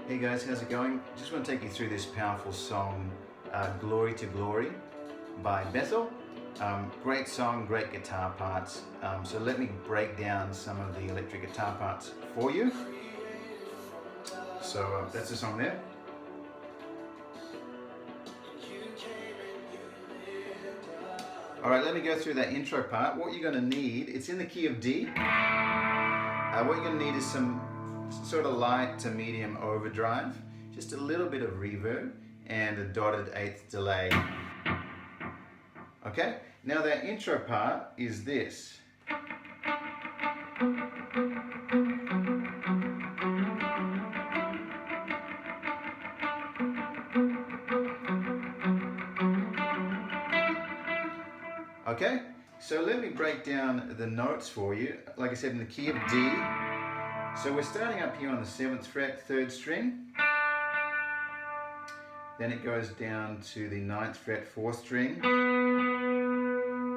Hey guys, how's it going? Just want to take you through this powerful song, Glory to Glory by Bethel. Great song, great guitar parts. So let me break down some of the electric guitar parts for you. So that's the song there. Alright, let me go through that intro part. What you're going to need, it's in the key of D. What you're going to need is some sort of light to medium overdrive, just a little bit of reverb, and a dotted eighth delay. Okay, now that intro part is this. Okay, so let me break down the notes for you. Like I said, in the key of D. So we're starting up here on the 7th fret, 3rd string. Then it goes down to the 9th fret, 4th string.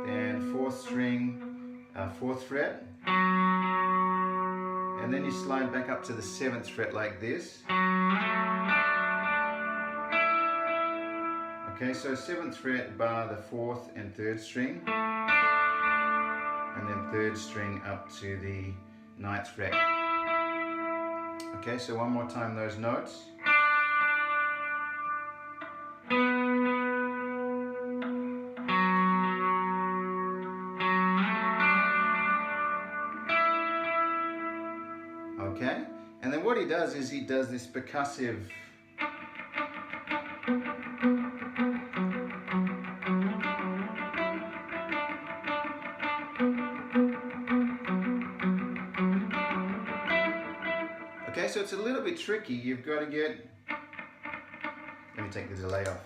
Then 4th string, 4th fret. And then you slide back up to the 7th fret like this. Okay, so 7th fret bar the 4th and 3rd string. And then 3rd string up to the 9th fret. Okay, so one more time those notes. Okay, and then what he does is he does this percussive Okay, so it's a little bit tricky. You've got to get, let me take the delay off.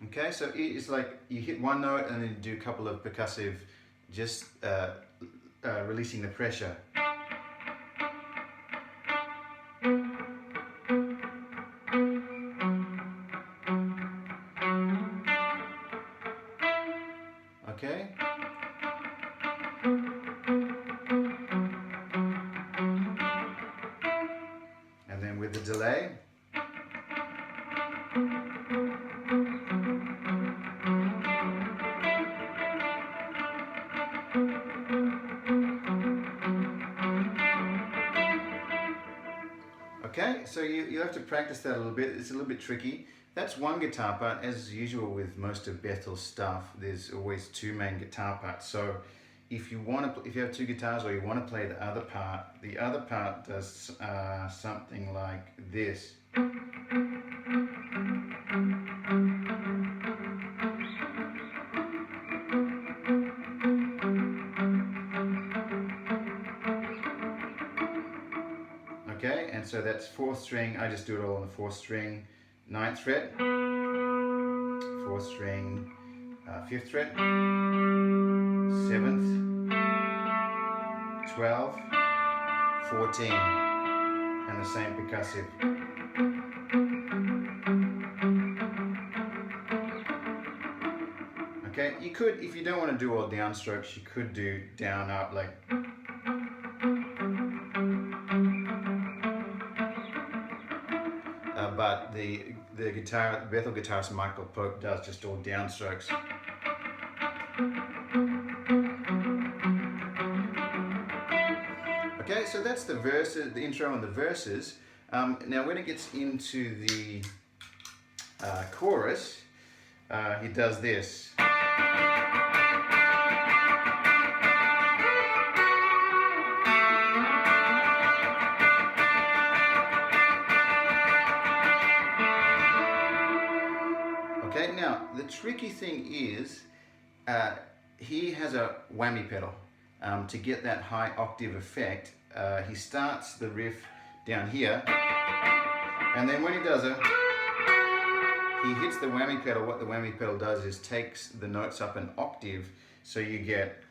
Okay, so it's like you hit one note and then do a couple of percussive, just releasing the pressure. Okay. And then with the delay. Okay, so you have to practice that a little bit. It's a little bit tricky. That's one guitar part. As usual with most of Bethel's stuff, there's always two main guitar parts. So if you have two guitars or you want to play the other part does something like this. Okay, and so that's 4th string. I just do it all on the 4th string, 9th fret, 4th string, 5th fret, 7th, 12, 14, and the same percussive. Okay, you could, if you don't want to do all downstrokes, you could do down, up, like. But the Bethel guitarist Michael Pope does just all downstrokes. Okay, so that's the verses, the intro and the verses. Now when it gets into the chorus, he does this. Okay, now the tricky thing is he has a whammy pedal. To get that high octave effect, he starts the riff down here, and then when he does it, he hits the whammy pedal. What the whammy pedal does is takes the notes up an octave, so you get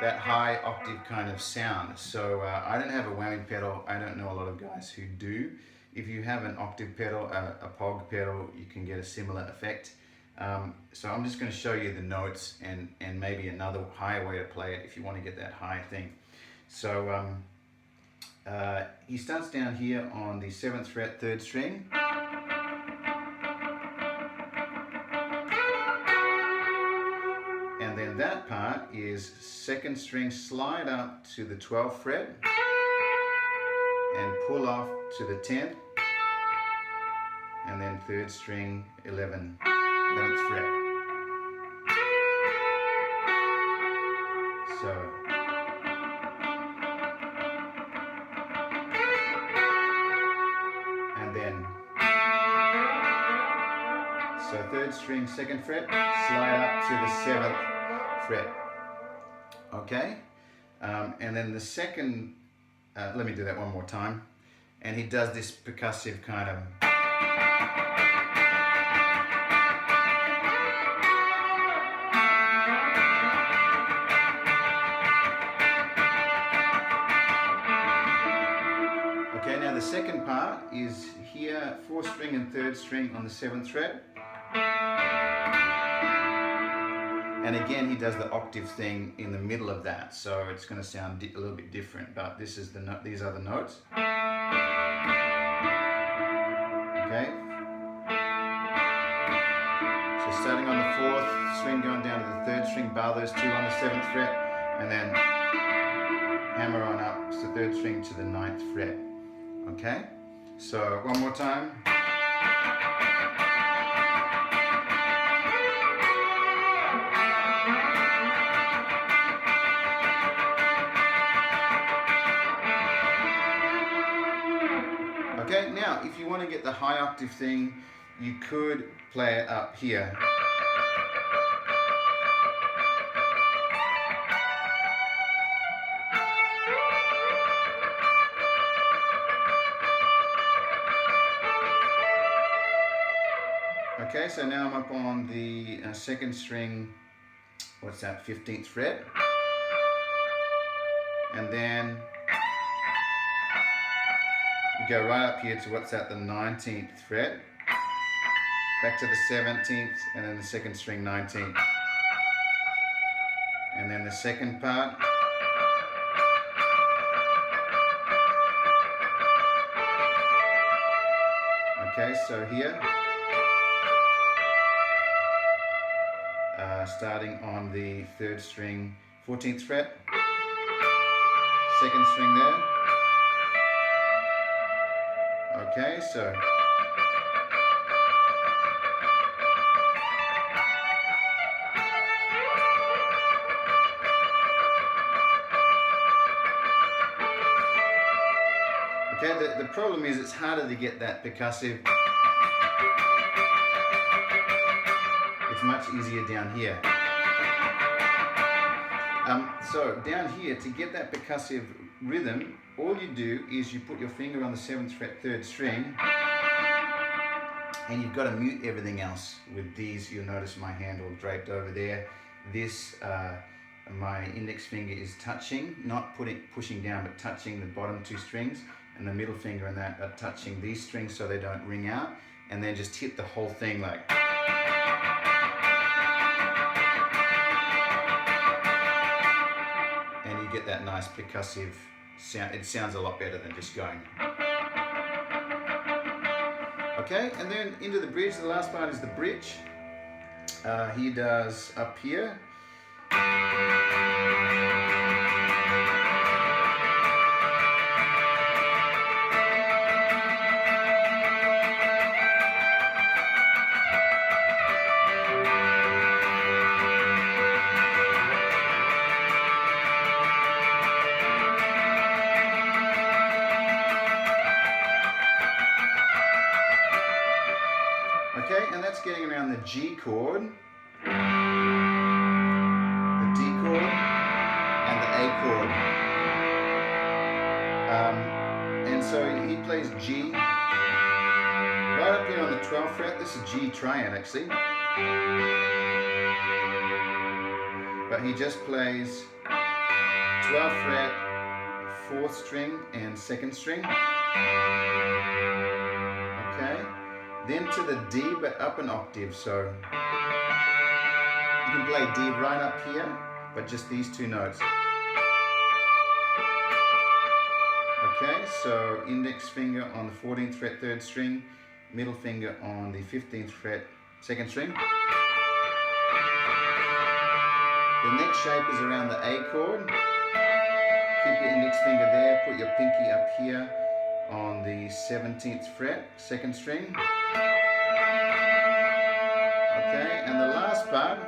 that high octave kind of sound. So I don't have a whammy pedal. I don't know a lot of guys who do. if you have an octave pedal, a POG pedal, you can get a similar effect. So I'm just going to show you the notes and maybe another higher way to play it if you want to get that high thing. So he starts down here on the 7th fret, 3rd string. And then that part is 2nd string, slide up to the 12th fret and pull off to the 10th, and then 3rd string, 11th fret. So and then 3rd string, 2nd fret, slide up to the 7th fret. Okay, and then the second, let me do that one more time. And he does this percussive kind of. Okay, now the second part is here, 4th string and 3rd string on the 7th fret. And again, he does the octave thing in the middle of that, so it's going to sound a little bit different. But this is the these are the notes. Okay. So starting on the 4th string, going down to the 3rd string, bar those 2 on the 7th fret, and then hammer on up to the 3rd string to the 9th fret. Okay. So one more time. Okay, now if you want to get the high octave thing, you could play it up here. Okay, so now I'm up on the 2nd string, what's that, 15th fret. And then you go right up here to what's that, the 19th fret, back to the 17th, and then the 2nd string, 19th. And then the second part. Okay, so here, starting on the 3rd string, 14th fret, 2nd string there. Okay, so okay, the problem is it's harder to get that percussive. It's much easier down here. So down here, to get that percussive rhythm, all you do is you put your finger on the 7th fret, 3rd string, and you've got to mute everything else with these. You'll notice my hand all draped over there. This, my index finger is touching, not pushing down, but touching the bottom 2 strings, and the middle finger and that are touching these strings so they don't ring out, and then just hit the whole thing like. And you get that nice percussive sound. It sounds a lot better than just going. Okay, and then into the bridge. The last part is the bridge. He does up here. Okay, and that's getting around the G chord, the D chord, and the A chord. And so he plays G right up here on the 12th fret. This is G triad actually. But he just plays 12th fret, 4th string, and 2nd string. then to the D, but up an octave. So you can play D right up here, but just these two notes. Okay, so index finger on the 14th fret, 3rd string, middle finger on the 15th fret, 2nd string. The next shape is around the A chord. Keep your index finger there, put your pinky up here on the 17th fret, 2nd string. Okay, and the last part,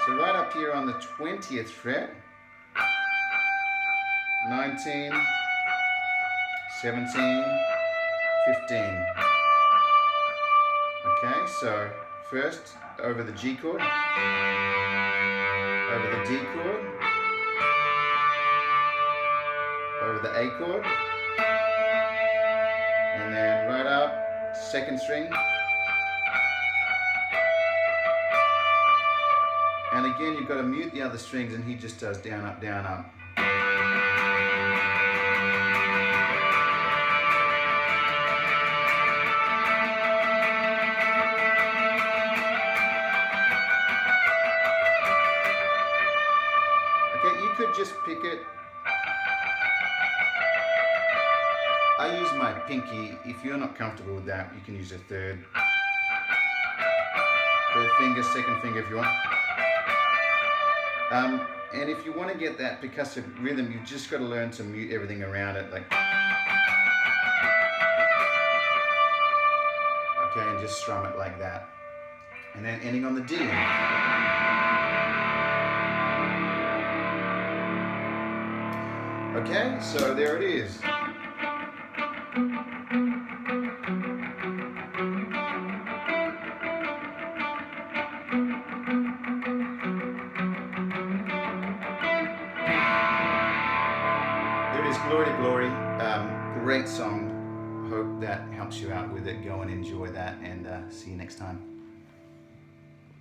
so right up here on the 20th fret, 19, 17, 15. Okay, so first over the G chord, over the D chord, over the A chord, and then right up, 2nd string. And again, you've got to mute the other strings, and he just does down, up, down, up. Okay, you could just pick it. I use my pinky. If you're not comfortable with that, you can use a third finger, 2nd finger if you want. And if you want to get that percussive rhythm, you've just got to learn to mute everything around it, like. Okay, and just strum it like that. And then ending on the D. Okay, so there it is. There it is, Glory to Glory. Great song. Hope that helps you out with it. Go and enjoy that, and see you next time.